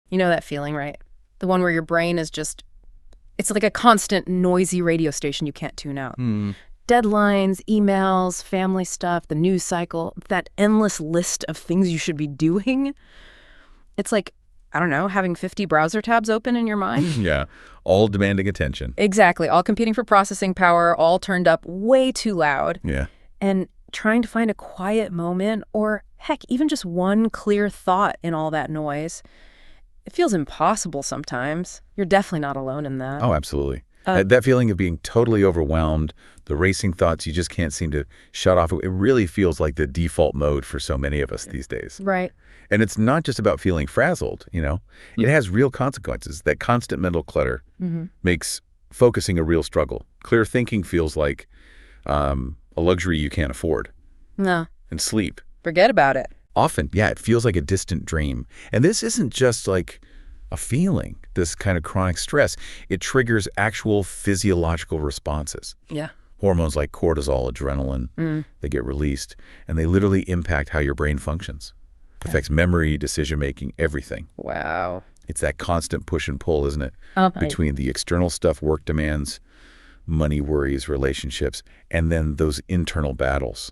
You know that feeling, right? The one where your brain is just, it's like a constant noisy radio station you can't tune out. Deadlines, emails, family stuff, the news cycle, that endless list of things you should be doing. It's like, I don't know, having 50 browser tabs open in your mind. Yeah, all demanding attention. Exactly, all competing for processing power, all turned up way too loud. Yeah. And trying to find a quiet moment or, heck, even just one clear thought in all that noise. It feels impossible sometimes. You're definitely not alone in that. Oh, absolutely. That feeling of being totally overwhelmed, the racing thoughts you just can't seem to shut off, it really feels like the default mode for so many of us these days. Right. And it's not just about feeling frazzled, you know? It has real consequences. That constant mental clutter makes focusing a real struggle. Clear thinking feels like a luxury you can't afford. No. And sleep. Forget about it. Often, yeah, it feels like a distant dream. And this isn't just like a feeling, this kind of chronic stress. It triggers actual physiological responses. Yeah. Hormones like cortisol, adrenaline, they get released, and they literally impact how your brain functions. It affects memory, decision-making, everything. Wow. It's that constant push and pull, isn't it? Between the external stuff, work demands, money worries, relationships, and then those internal battles.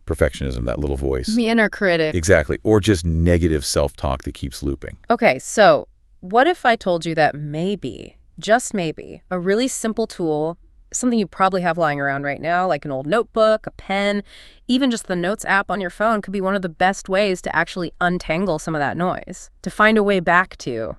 Perfectionism, that little voice. The inner critic. Exactly. Or just negative self-talk that keeps looping. Okay, so what if I told you that maybe, just maybe, a really simple tool, something you probably have lying around right now, like an old notebook, a pen, even just the Notes app on your phone could be one of the best ways to actually untangle some of that noise, to find a way back to,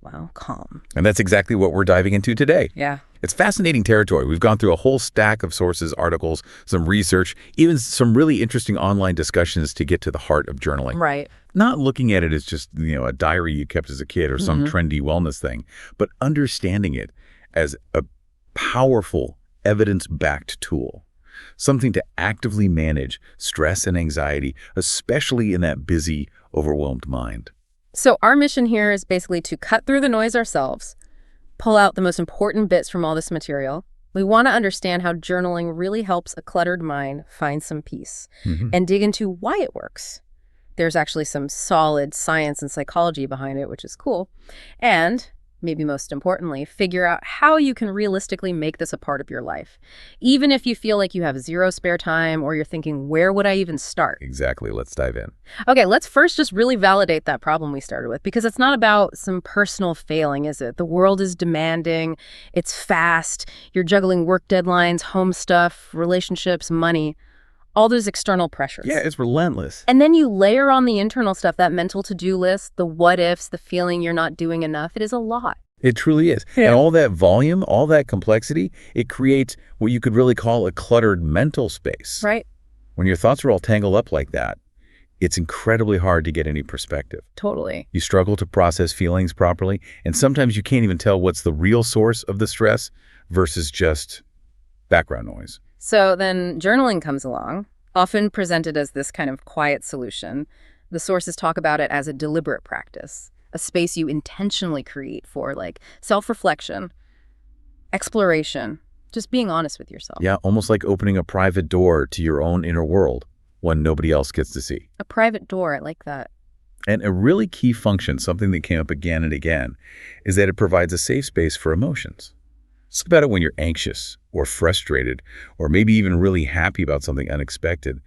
well, calm. And that's exactly what we're diving into today. Yeah. It's fascinating territory. We've gone through a whole stack of sources, articles, some research, even some really interesting online discussions to get to the heart of journaling. Right. Not looking at it as just, you know, a diary you kept as a kid or some trendy wellness thing, but understanding it as a powerful, evidence-backed tool, something to actively manage stress and anxiety, especially in that busy, overwhelmed mind. So our mission here is basically to cut through the noise ourselves, pull out the most important bits from all this material. We want to understand how journaling really helps a cluttered mind find some peace and dig into why it works. There's actually some solid science and psychology behind it, which is cool. And maybe most importantly, figure out how you can realistically make this a part of your life. Even if you feel like you have zero spare time or you're thinking, where would I even start? Exactly. Let's dive in. Okay, let's first just really validate that problem we started with, because it's not about some personal failing, is it? The world is demanding, it's fast, you're juggling work deadlines, home stuff, relationships, money, all those external pressures. Yeah, it's relentless. And then you layer on the internal stuff, that mental to-do list, the what-ifs, the feeling you're not doing enough. It is a lot. It truly is. Yeah. And all that volume, all that complexity, it creates what you could really call a cluttered mental space. Right. When your thoughts are all tangled up like that, it's incredibly hard to get any perspective. Totally. You struggle to process feelings properly, and sometimes you can't even tell what's the real source of the stress versus just background noise. So then journaling comes along, often presented as this kind of quiet solution. The sources talk about it as a deliberate practice, a space you intentionally create for like self-reflection, exploration, just being honest with yourself. Yeah, almost like opening a private door to your own inner world when nobody else gets to see. A private door, I like that. And a really key function, something that came up again and again, is that it provides a safe space for emotions. Think about it when you're anxious or frustrated or maybe even really happy about something unexpected.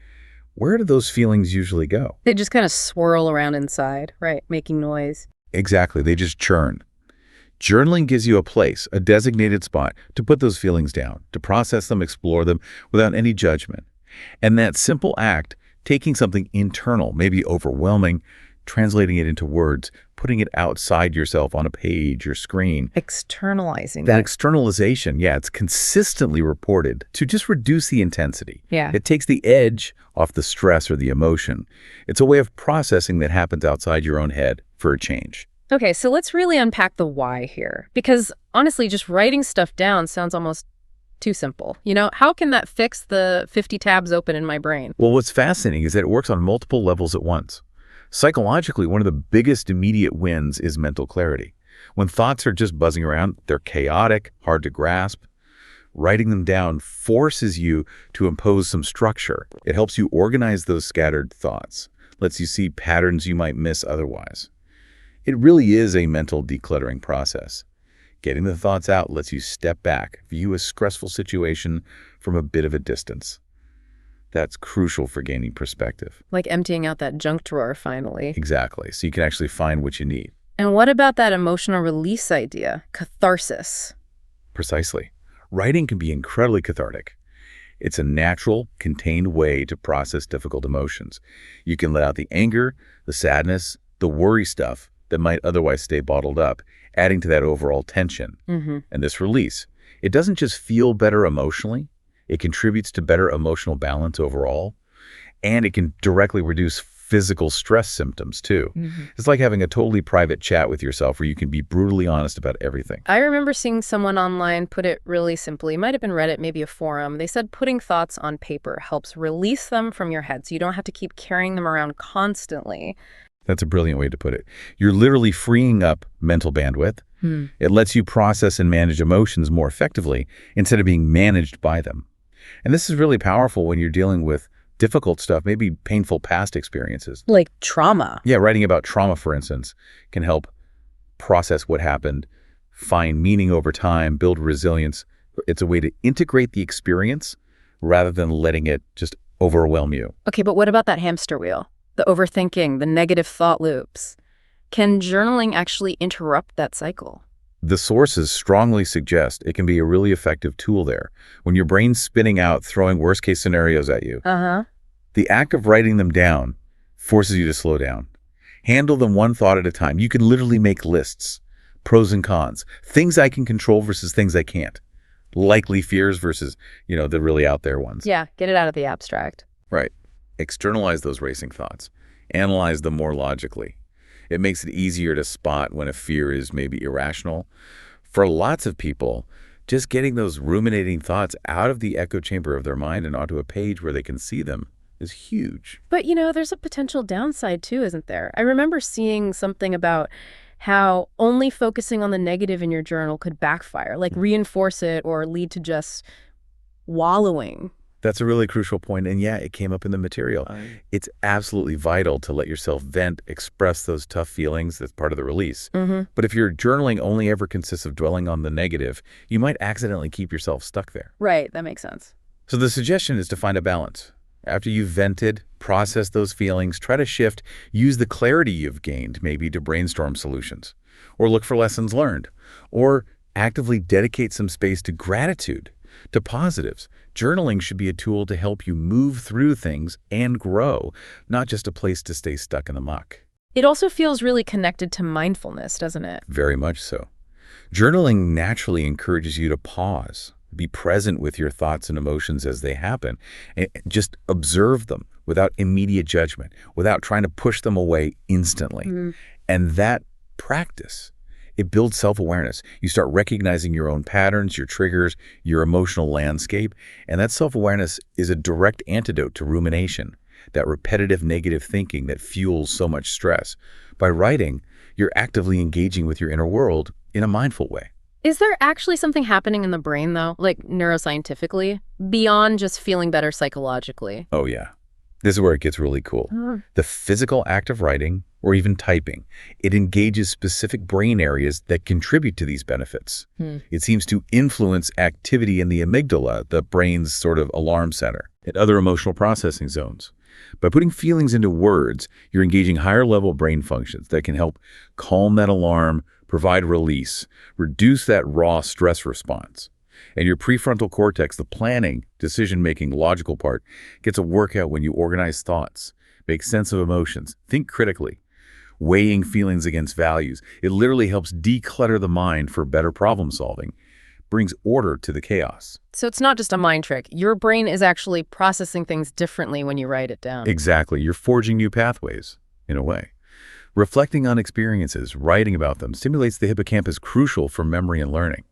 Where do those feelings usually go? They just kind of swirl around inside, right? Making noise. Exactly. They just churn. Journaling gives you a place, a designated spot to put those feelings down, to process them, explore them without any judgment. And that simple act, taking something internal, maybe overwhelming, translating it into words, putting it outside yourself on a page or screen. Externalizing. That externalization, yeah, it's consistently reported to just reduce the intensity. Yeah. It takes the edge off the stress or the emotion. It's a way of processing that happens outside your own head for a change. Okay, so let's really unpack the why here. Because honestly, just writing stuff down sounds almost too simple. You know, how can that fix the 50 tabs open in my brain? Well, what's fascinating is that it works on multiple levels at once. Psychologically, one of the biggest immediate wins is mental clarity. When thoughts are just buzzing around, they're chaotic, hard to grasp. Writing them down forces you to impose some structure. It helps you organize those scattered thoughts, lets you see patterns you might miss otherwise. It really is a mental decluttering process. Getting the thoughts out lets you step back, view a stressful situation from a bit of a distance. That's crucial for gaining perspective. Like emptying out that junk drawer finally. Exactly. So you can actually find what you need. And what about that emotional release idea, catharsis? Precisely. Writing can be incredibly cathartic. It's a natural, contained way to process difficult emotions. You can let out the anger, the sadness, the worry stuff that might otherwise stay bottled up, adding to that overall tension. And this release, it doesn't just feel better emotionally, it contributes to better emotional balance overall, and it can directly reduce physical stress symptoms too. It's like having a totally private chat with yourself where you can be brutally honest about everything. I remember seeing someone online put it really simply. It might have been Reddit, maybe a forum. They said putting thoughts on paper helps release them from your head so you don't have to keep carrying them around constantly. That's a brilliant way to put it. You're literally freeing up mental bandwidth. It lets you process and manage emotions more effectively instead of being managed by them. And this is really powerful when you're dealing with difficult stuff, maybe painful past experiences. Like trauma. Yeah, writing about trauma, for instance, can help process what happened, find meaning over time, build resilience. It's a way to integrate the experience rather than letting it just overwhelm you. Okay, but what about that hamster wheel? The overthinking, the negative thought loops. Can journaling actually interrupt that cycle? The sources strongly suggest it can be a really effective tool there. When your brain's spinning out, throwing worst-case scenarios at you, the act of writing them down forces you to slow down. Handle them one thought at a time. You can literally make lists, pros and cons, things I can control versus things I can't, likely fears versus, the really out there ones. Yeah, get it out of the abstract. Right. Externalize those racing thoughts. Analyze them more logically. It makes it easier to spot when a fear is maybe irrational. For lots of people, just getting those ruminating thoughts out of the echo chamber of their mind and onto a page where they can see them is huge. But, there's a potential downside too, isn't there? I remember seeing something about how only focusing on the negative in your journal could backfire, like reinforce it or lead to just wallowing. That's a really crucial point, and yeah, it came up in the material. It's absolutely vital to let yourself vent, express those tough feelings. That's part of the release. But if your journaling only ever consists of dwelling on the negative, you might accidentally keep yourself stuck there. Right, that makes sense. So the suggestion is to find a balance. After you've vented, process those feelings, try to shift, use the clarity you've gained maybe to brainstorm solutions, or look for lessons learned, or actively dedicate some space to gratitude, to positives. Journaling should be a tool to help you move through things and grow, not just a place to stay stuck in the muck. It also feels really connected to mindfulness, doesn't it? Very much so. Journaling naturally encourages you to pause, be present with your thoughts and emotions as they happen, and just observe them without immediate judgment, without trying to push them away instantly. And that practice, it builds self-awareness. You start recognizing your own patterns, your triggers, your emotional landscape, and that self-awareness is a direct antidote to rumination, that repetitive negative thinking that fuels so much stress. By writing, you're actively engaging with your inner world in a mindful way. Is there actually something happening in the brain, though, like neuroscientifically, beyond just feeling better psychologically? Oh, yeah. This is where it gets really cool. The physical act of writing, or even typing, it engages specific brain areas that contribute to these benefits. It seems to influence activity in the amygdala, the brain's sort of alarm center, and other emotional processing zones. By putting feelings into words, you're engaging higher-level brain functions that can help calm that alarm, provide release, reduce that raw stress response. And your prefrontal cortex, the planning, decision-making, logical part, gets a workout when you organize thoughts, make sense of emotions, think critically, weighing feelings against values. It literally helps declutter the mind for better problem solving, brings order to the chaos. So it's not just a mind trick. Your brain is actually processing things differently when you write it down. Exactly. You're forging new pathways, in a way. Reflecting on experiences, writing about them, stimulates the hippocampus, crucial for memory and learning.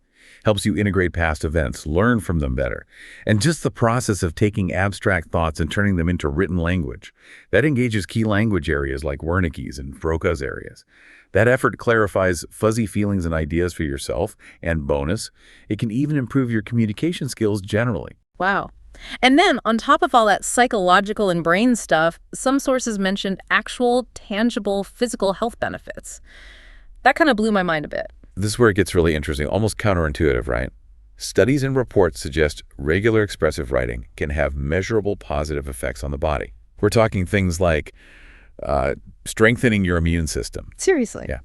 Helps you integrate past events, learn from them better. And just the process of taking abstract thoughts and turning them into written language, that engages key language areas like Wernicke's and Broca's areas. That effort clarifies fuzzy feelings and ideas for yourself, and bonus, it can even improve your communication skills generally. Wow. And then, on top of all that psychological and brain stuff, some sources mentioned actual, tangible, physical health benefits. That kind of blew my mind a bit. This is where it gets really interesting, almost counterintuitive, right? Studies and reports suggest regular expressive writing can have measurable positive effects on the body. We're talking things like strengthening your immune system. Seriously? Yeah.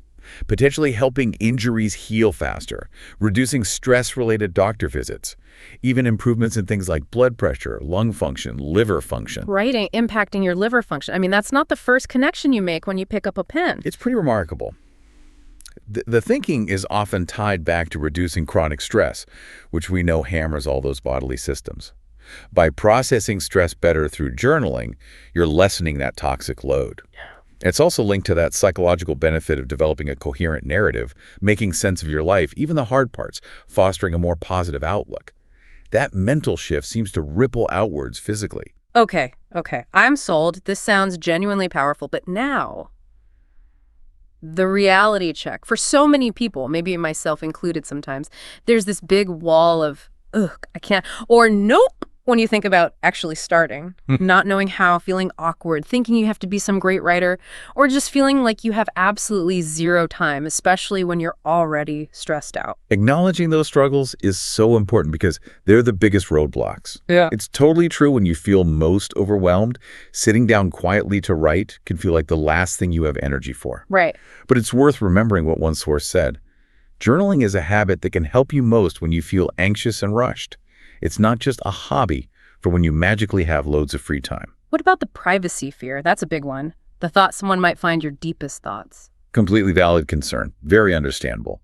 Potentially helping injuries heal faster, reducing stress-related doctor visits, even improvements in things like blood pressure, lung function, liver function. Writing impacting your liver function. I mean, that's not the first connection you make when you pick up a pen. It's pretty remarkable. The thinking is often tied back to reducing chronic stress, which we know hammers all those bodily systems. By processing stress better through journaling, you're lessening that toxic load. It's also linked to that psychological benefit of developing a coherent narrative, making sense of your life, even the hard parts, fostering a more positive outlook. That mental shift seems to ripple outwards physically. Okay. I'm sold. This sounds genuinely powerful, but now, the reality check. For so many people, maybe myself included sometimes, there's this big wall of, ugh, I can't, or nope, when you think about actually starting, not knowing how, feeling awkward, thinking you have to be some great writer, or just feeling like you have absolutely zero time, especially when you're already stressed out. Acknowledging those struggles is so important because they're the biggest roadblocks. Yeah. It's totally true when you feel most overwhelmed. Sitting down quietly to write can feel like the last thing you have energy for. Right. But it's worth remembering what one source said. Journaling is a habit that can help you most when you feel anxious and rushed. It's not just a hobby for when you magically have loads of free time. What about the privacy fear? That's a big one. The thought someone might find your deepest thoughts. Completely valid concern. Very understandable.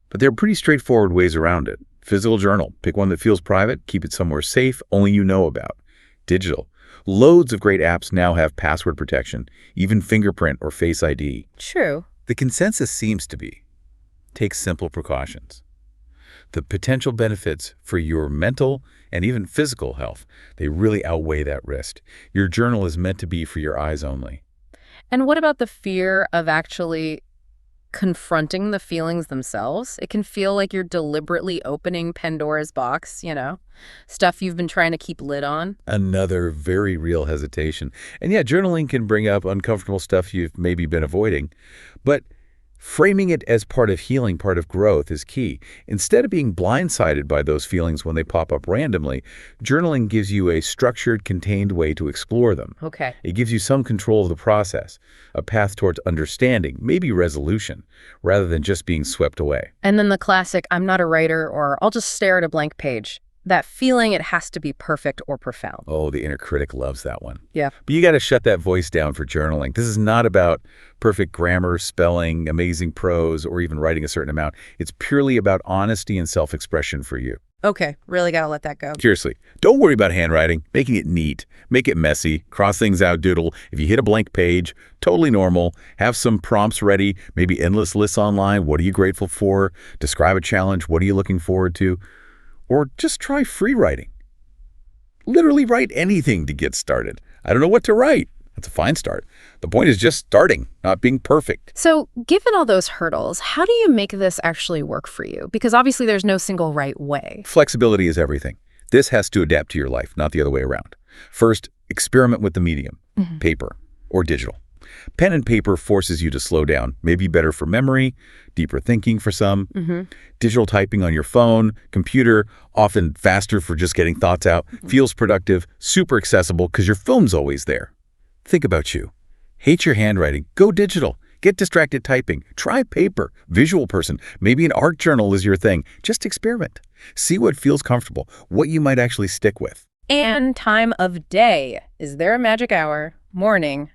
But there are pretty straightforward ways around it. Physical journal. Pick one that feels private. Keep it somewhere safe, only you know about. Digital. Loads of great apps now have password protection, even fingerprint or Face ID. True. The consensus seems to be, take simple precautions. The potential benefits for your mental and even physical health, they really outweigh that risk. Your journal is meant to be for your eyes only. And what about the fear of actually confronting the feelings themselves? It can feel like you're deliberately opening Pandora's box, stuff you've been trying to keep lid on. Another very real hesitation. And yeah, journaling can bring up uncomfortable stuff you've maybe been avoiding, but framing it as part of healing, part of growth is key. Instead of being blindsided by those feelings when they pop up randomly, journaling gives you a structured, contained way to explore them. Okay. It gives you some control of the process, a path towards understanding, maybe resolution, rather than just being swept away. And then the classic, I'm not a writer, or I'll just stare at a blank page. That feeling it has to be perfect or profound. Oh, the inner critic loves that one. Yeah. But you got to shut that voice down for journaling. This is not about perfect grammar, spelling, amazing prose, or even writing a certain amount. It's purely about honesty and self-expression for you. Okay, really gotta let that go. Seriously, don't worry about handwriting, making it neat, make it messy, cross things out, doodle. If you hit a blank page, totally normal. Have some prompts ready, maybe endless lists online. What are you grateful for? Describe a challenge. What are you looking forward to? Or just try free writing. Literally write anything to get started. I don't know what to write. That's a fine start. The point is just starting, not being perfect. So, given all those hurdles, how do you make this actually work for you? Because obviously there's no single right way. Flexibility is everything. This has to adapt to your life, not the other way around. First, experiment with the medium, paper or digital. Pen and paper forces you to slow down, maybe better for memory, deeper thinking for some. Digital typing on your phone, computer, often faster for just getting thoughts out, feels productive, super accessible because your phone's always there. Think about you. Hate your handwriting? Go digital. Get distracted typing. Try paper. Visual person. Maybe an art journal is your thing. Just experiment. See what feels comfortable, what you might actually stick with. And time of day. Is there a magic hour? Morning?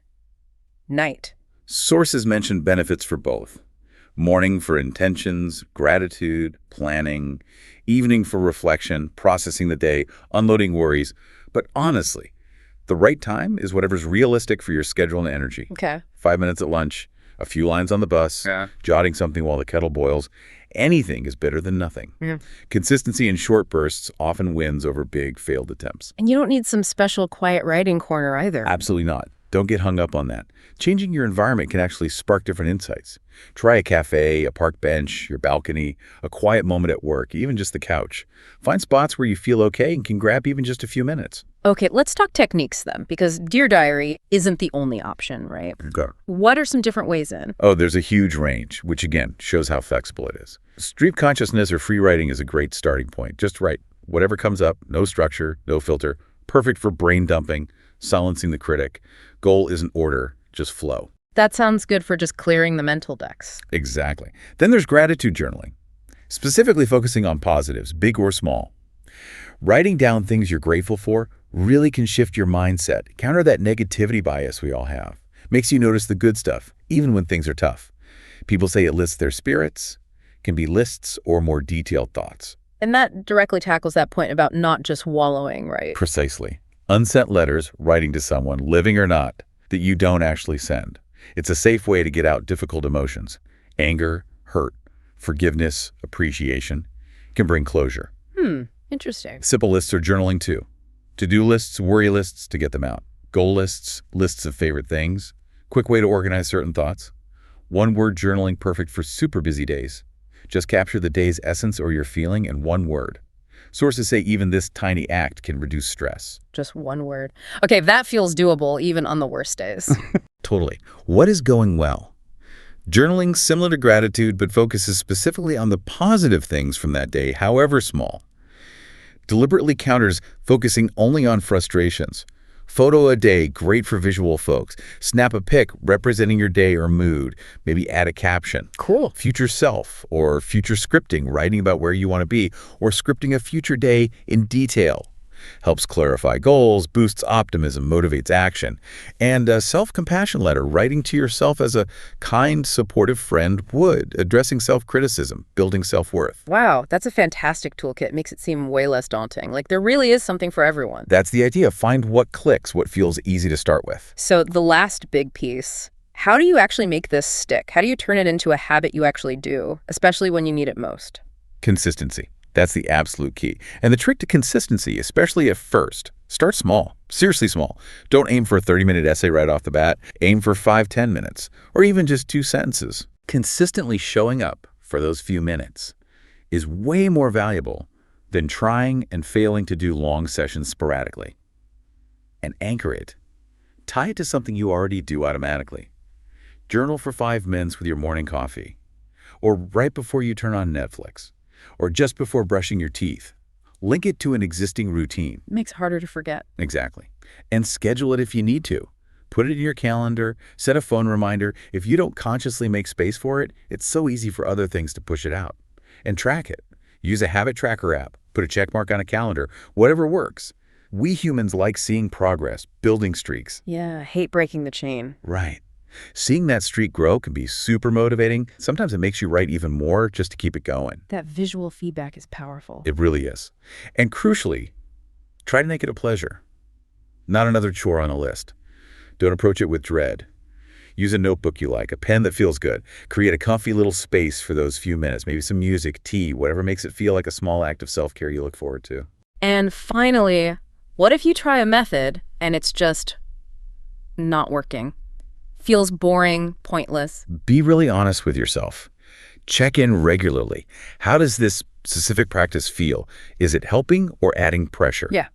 Night? Sources mention benefits for both. Morning for intentions, gratitude, planning. Evening for reflection, processing the day, unloading worries. But honestly, the right time is whatever's realistic for your schedule and energy. Okay. 5 minutes at lunch, a few lines on the bus, jotting something while the kettle boils. Anything is better than nothing. Consistency in short bursts often wins over big failed attempts. And you don't need some special quiet writing corner either. Absolutely not. Don't get hung up on that. Changing your environment can actually spark different insights. Try a cafe, a park bench, your balcony, a quiet moment at work, even just the couch. Find spots where you feel okay and can grab even just a few minutes. Okay, let's talk techniques then, because Dear Diary isn't the only option, right? Okay. What are some different ways in? Oh, there's a huge range, which again shows how flexible it is. Stream consciousness or free writing is a great starting point. Just write whatever comes up, no structure, no filter. Perfect for brain dumping, silencing the critic. Goal isn't order, just flow. That sounds good for just clearing the mental decks. Exactly. Then there's gratitude journaling, specifically focusing on positives, big or small. Writing down things you're grateful for really can shift your mindset, counter that negativity bias we all have. Makes you notice the good stuff, even when things are tough. People say it lifts their spirits, can be lists or more detailed thoughts. And that directly tackles that point about not just wallowing, right? Precisely. Unsent letters, writing to someone, living or not, that you don't actually send. It's a safe way to get out difficult emotions. Anger, hurt, forgiveness, appreciation can bring closure. Interesting. Simple lists are journaling too. To-do lists, worry lists to get them out. Goal lists, lists of favorite things. Quick way to organize certain thoughts. One-word journaling perfect for super busy days. Just capture the day's essence or your feeling in one word. Sources say even this tiny act can reduce stress. Just one word. Okay, that feels doable even on the worst days. Totally. What is going well? Journaling similar to gratitude, but focuses specifically on the positive things from that day, however small. Deliberately counters focusing only on frustrations. Photo a day, great for visual folks. Snap a pic representing your day or mood. Maybe add a caption. Cool. Future self or future scripting, writing about where you want to be, or scripting a future day in detail. Helps clarify goals, boosts optimism, motivates action. And a self-compassion letter, writing to yourself as a kind, supportive friend would, addressing self-criticism, building self-worth. Wow, that's a fantastic toolkit. Makes it seem way less daunting. Like there really is something for everyone. That's the idea. Find what clicks, what feels easy to start with. So the last big piece, how do you actually make this stick? How do you turn it into a habit you actually do, especially when you need it most? Consistency. That's the absolute key. And the trick to consistency, especially at first, start small. Seriously small. Don't aim for a 30-minute essay right off the bat. Aim for 5-10 minutes, or even just 2 sentences. Consistently showing up for those few minutes is way more valuable than trying and failing to do long sessions sporadically. And anchor it. Tie it to something you already do automatically. Journal for 5 minutes with your morning coffee, or right before you turn on Netflix, or just before brushing your teeth. Link it to an existing routine. Makes it harder to forget. Exactly. And schedule it if you need to. Put it in your calendar, set a phone reminder. If you don't consciously make space for it, it's so easy for other things to push it out. And track it. Use a habit tracker app. Put a check mark on a calendar. Whatever works. We humans like seeing progress, building streaks. Yeah, I hate breaking the chain. Right. Seeing that streak grow can be super motivating. Sometimes it makes you write even more just to keep it going. That visual feedback is powerful. It really is. And crucially, try to make it a pleasure, not another chore on a list. Don't approach it with dread. Use a notebook you like, a pen that feels good. Create a comfy little space for those few minutes, maybe some music, tea, whatever makes it feel like a small act of self-care you look forward to. And finally, what if you try a method and it's just not working? Feels boring, pointless. Be really honest with yourself. Check in regularly. How does this specific practice feel? Is it helping or adding pressure? Yeah.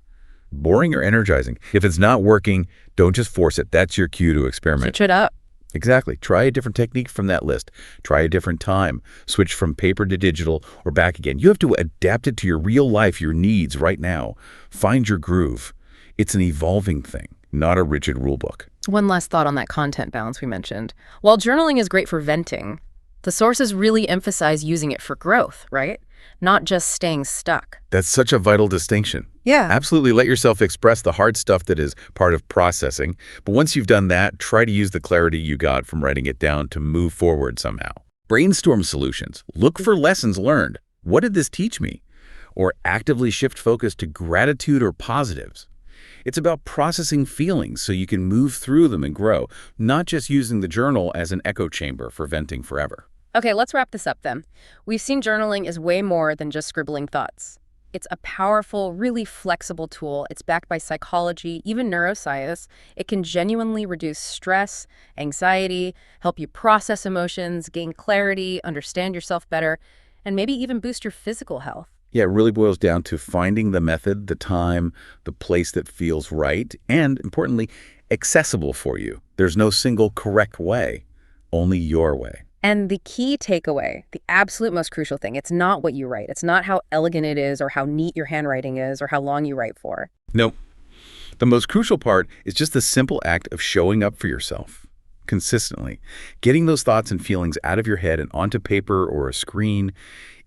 Boring or energizing? If it's not working, don't just force it. That's your cue to experiment. Switch it up. Exactly. Try a different technique from that list. Try a different time. Switch from paper to digital or back again. You have to adapt it to your real life, your needs right now. Find your groove. It's an evolving thing, not a rigid rule book. One last thought on that content balance we mentioned. While journaling is great for venting, the sources really emphasize using it for growth, right? Not just staying stuck. That's such a vital distinction. Yeah. Absolutely let yourself express the hard stuff that is part of processing. But once you've done that, try to use the clarity you got from writing it down to move forward somehow. Brainstorm solutions. Look for lessons learned. What did this teach me? Or actively shift focus to gratitude or positives. It's about processing feelings so you can move through them and grow, not just using the journal as an echo chamber for venting forever. Okay, let's wrap this up then. We've seen journaling is way more than just scribbling thoughts. It's a powerful, really flexible tool. It's backed by psychology, even neuroscience. It can genuinely reduce stress, anxiety, help you process emotions, gain clarity, understand yourself better, and maybe even boost your physical health. Yeah, it really boils down to finding the method, the time, the place that feels right, and importantly, accessible for you. There's no single correct way, only your way. And the key takeaway, the absolute most crucial thing, it's not what you write. It's not how elegant it is or how neat your handwriting is or how long you write for. Nope. The most crucial part is just the simple act of showing up for yourself consistently, getting those thoughts and feelings out of your head and onto paper or a screen.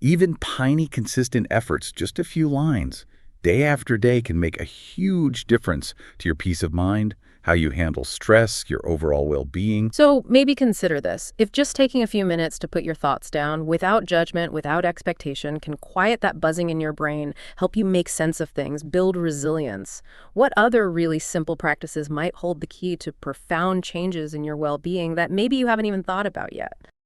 Even tiny, consistent efforts, just a few lines, day after day, can make a huge difference to your peace of mind, how you handle stress, your overall well-being. So maybe consider this. If just taking a few minutes to put your thoughts down without judgment, without expectation, can quiet that buzzing in your brain, help you make sense of things, build resilience, what other really simple practices might hold the key to profound changes in your well-being that maybe you haven't even thought about yet?